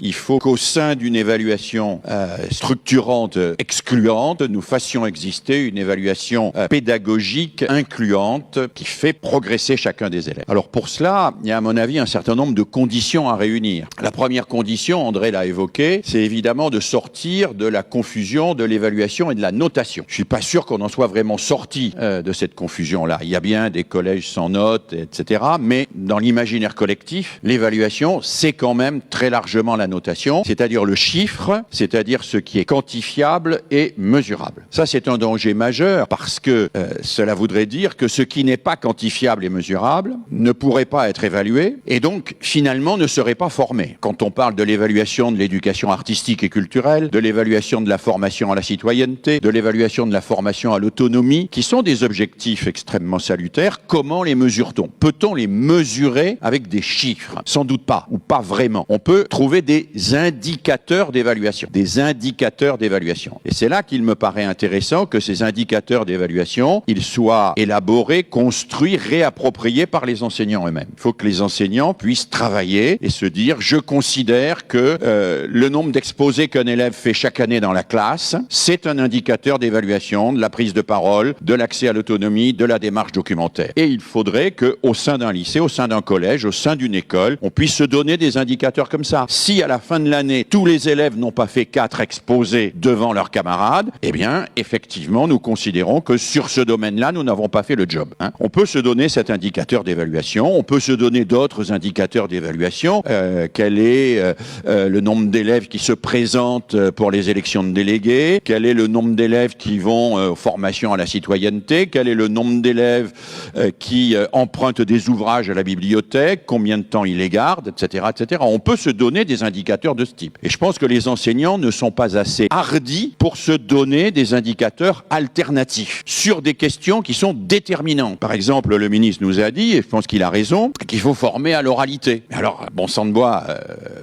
Il faut qu'au sein d'une évaluation structurante, excluante, nous fassions exister une évaluation pédagogique, incluante, qui fait progresser chacun des élèves. Alors pour cela, il y a à mon avis un certain nombre de conditions à réunir. La première condition, André l'a évoqué, c'est évidemment de sortir de la confusion de l'évaluation et de la notation. Je suis pas sûr qu'on en soit vraiment sorti de cette confusion-là. Il y a bien des collèges sans notes, etc. Mais dans l'imaginaire collectif, l'évaluation, c'est quand même très largement la notation, c'est-à-dire le chiffre, c'est-à-dire ce qui est quantifiable et mesurable. Ça, c'est un danger majeur parce que cela voudrait dire que ce qui n'est pas quantifiable et mesurable ne pourrait pas être évalué et donc, finalement, ne serait pas formé. Quand on parle de l'évaluation de l'éducation artistique et culturelle, de l'évaluation de la formation à la citoyenneté, de l'évaluation de la formation à l'autonomie, qui sont des objectifs extrêmement salutaires, comment les mesure-t-on? Peut-on les mesurer avec des chiffres? Sans doute pas, ou pas vraiment. On peut trouver des indicateurs d'évaluation. Des indicateurs d'évaluation. Et c'est là qu'il me paraît intéressant que ces indicateurs d'évaluation, ils soient élaborés, construits, réappropriés par les enseignants eux-mêmes. Il faut que les enseignants puissent travailler et se dire, je considère que le nombre d'exposés qu'un élève fait chaque année dans la classe, c'est un indicateur d'évaluation de la prise de parole, de l'accès à l'autonomie, de la démarche documentaire. Et il faudrait qu'au sein d'un lycée, au sein d'un collège, au sein d'une école, on puisse se donner des indicateurs comme ça. Si à la fin de l'année, tous les élèves n'ont pas fait 4 exposés devant leurs camarades, eh bien, effectivement, nous considérons que sur ce domaine-là, nous n'avons pas fait le job. On peut se donner cet indicateur d'évaluation, on peut se donner d'autres indicateurs d'évaluation. Quel est le nombre d'élèves qui se présentent pour les élections de délégués? Quel est le nombre d'élèves qui vont aux formations à la citoyenneté? Quel est le nombre d'élèves qui empruntent des ouvrages à la bibliothèque? Combien de temps ils les gardent, etc., etc. On peut se donner des indicateurs de ce type. Et je pense que les enseignants ne sont pas assez hardis pour se donner des indicateurs alternatifs sur des questions qui sont déterminantes. Par exemple, le ministre nous a dit, et je pense qu'il a raison, qu'il faut former à l'oralité. Alors, bon sang de bois,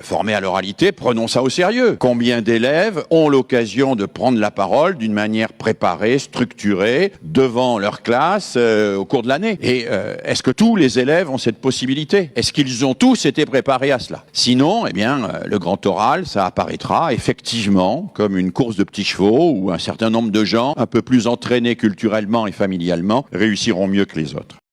former à l'oralité, prenons ça au sérieux. Combien d'élèves ont l'occasion de prendre la parole d'une manière préparée, structurée, devant leur classe au cours de l'année? Et est-ce que tous les élèves ont cette possibilité? Est-ce qu'ils ont tous été préparés à cela? Sinon, eh bien, le grand oral, ça apparaîtra effectivement comme une course de petits chevaux où un certain nombre de gens, un peu plus entraînés culturellement et familialement, réussiront mieux que les autres.